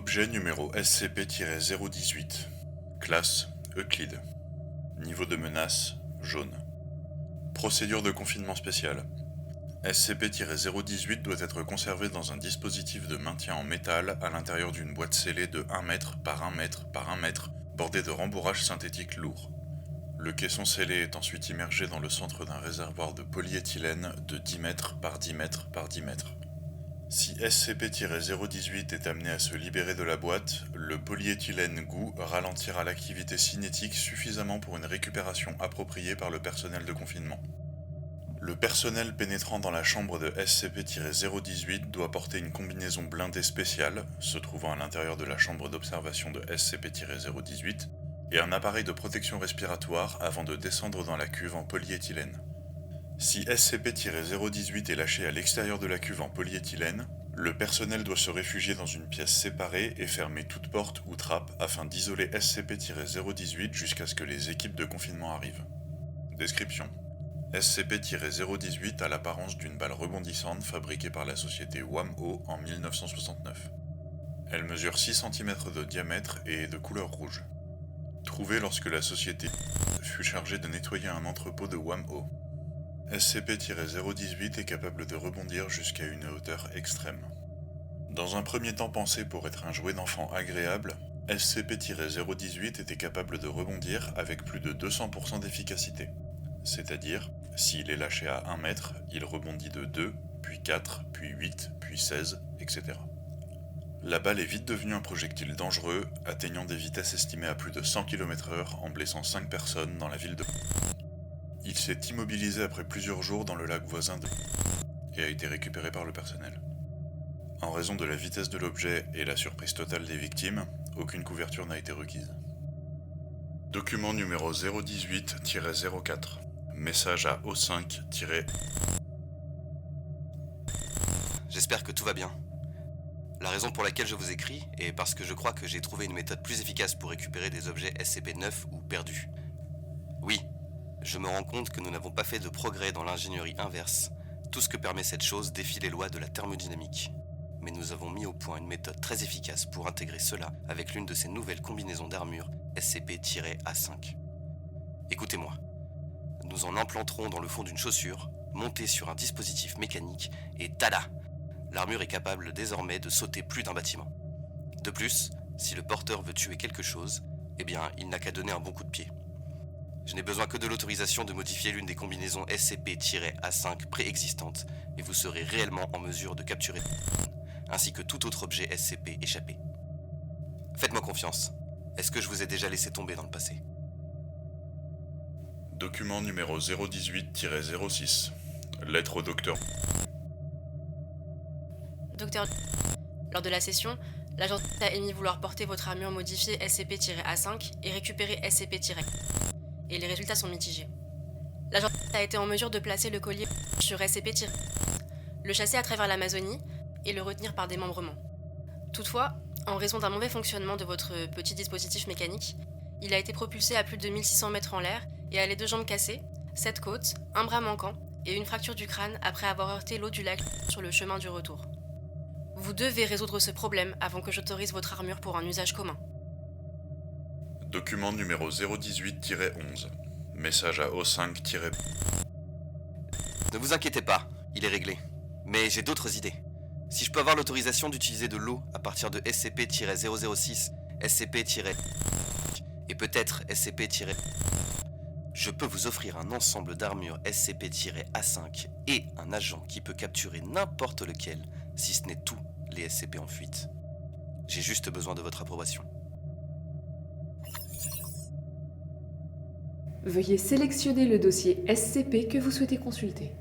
Objet numéro SCP-018. Classe Euclide. Niveau de menace jaune. Procédure de confinement spécial. SCP-018 doit être conservé dans un dispositif de maintien en métal à l'intérieur d'une boîte scellée de 1 mètre par 1 mètre par 1 mètre, bordée de rembourrages synthétiques lourds. Le caisson scellé est ensuite immergé dans le centre d'un réservoir de polyéthylène de 10 mètres par 10 mètres par 10 mètres. Si SCP-018 est amené à se libérer de la boîte, le polyéthylène GOU ralentira l'activité cinétique suffisamment pour une récupération appropriée par le personnel de confinement. Le personnel pénétrant dans la chambre de SCP-018 doit porter une combinaison blindée spéciale, se trouvant à l'intérieur de la chambre d'observation de SCP-018, et un appareil de protection respiratoire avant de descendre dans la cuve en polyéthylène. Si SCP-018 est lâché à l'extérieur de la cuve en polyéthylène, le personnel doit se réfugier dans une pièce séparée et fermer toute porte ou trappe afin d'isoler SCP-018 jusqu'à ce que les équipes de confinement arrivent. Description. SCP-018 a l'apparence d'une balle rebondissante fabriquée par la société WAMO en 1969. Elle mesure 6 cm de diamètre et est de couleur rouge. Trouvée lorsque la société fut chargée de nettoyer un entrepôt de WAMO. SCP-018 est capable de rebondir jusqu'à une hauteur extrême. Dans un premier temps pensé pour être un jouet d'enfant agréable, SCP-018 était capable de rebondir avec plus de 200% d'efficacité. C'est-à-dire, s'il est lâché à 1 mètre, il rebondit de 2, puis 4, puis 8, puis 16, etc. La balle est vite devenue un projectile dangereux, atteignant des vitesses estimées à plus de 100 km/h en blessant 5 personnes dans la ville de... Il s'est immobilisé après plusieurs jours dans le lac voisin de... et a été récupéré par le personnel. En raison de la vitesse de l'objet et la surprise totale des victimes, aucune couverture n'a été requise. Document numéro 018-04. Message à O5- J'espère que tout va bien. La raison pour laquelle je vous écris est parce que je crois que j'ai trouvé une méthode plus efficace pour récupérer des objets SCP-9 ou perdus. Oui, je me rends compte que nous n'avons pas fait de progrès dans l'ingénierie inverse. Tout ce que permet cette chose défie les lois de la thermodynamique. Mais nous avons mis au point une méthode très efficace pour intégrer cela avec l'une de ces nouvelles combinaisons d'armure SCP-A5. Écoutez-moi. Nous en implanterons dans le fond d'une chaussure, montée sur un dispositif mécanique, et tada! L'armure est capable désormais de sauter plus d'un bâtiment. De plus, si le porteur veut tuer quelque chose, eh bien, il n'a qu'à donner un bon coup de pied. Je n'ai besoin que de l'autorisation de modifier l'une des combinaisons SCP-A5 préexistantes, et vous serez réellement en mesure de capturer ainsi que tout autre objet SCP échappé. Faites-moi confiance. Est-ce que je vous ai déjà laissé tomber dans le passé? Document numéro 018-06. Lettre au docteur. Docteur, lors de la session, l'agent a émis vouloir porter votre armure modifiée SCP-A5 et récupérer SCP- et les résultats sont mitigés. L'agent a été en mesure de placer le collier sur SCP- le chasser à travers l'Amazonie et le retenir par démembrement. Toutefois, en raison d'un mauvais fonctionnement de votre petit dispositif mécanique, il a été propulsé à plus de 1600 mètres en l'air et a les 2 jambes cassées, 7 côtes, un bras manquant et une fracture du crâne après avoir heurté l'eau du lac sur le chemin du retour. Vous devez résoudre ce problème avant que j'autorise votre armure pour un usage commun. Document numéro 018-11. Message à O5- Ne vous inquiétez pas, il est réglé. Mais j'ai d'autres idées. Si je peux avoir l'autorisation d'utiliser de l'eau à partir de SCP-006, SCP- et peut-être SCP- je peux vous offrir un ensemble d'armures SCP-A5 et un agent qui peut capturer n'importe lequel, si ce n'est tous les SCP en fuite. J'ai juste besoin de votre approbation. Veuillez sélectionner le dossier SCP que vous souhaitez consulter.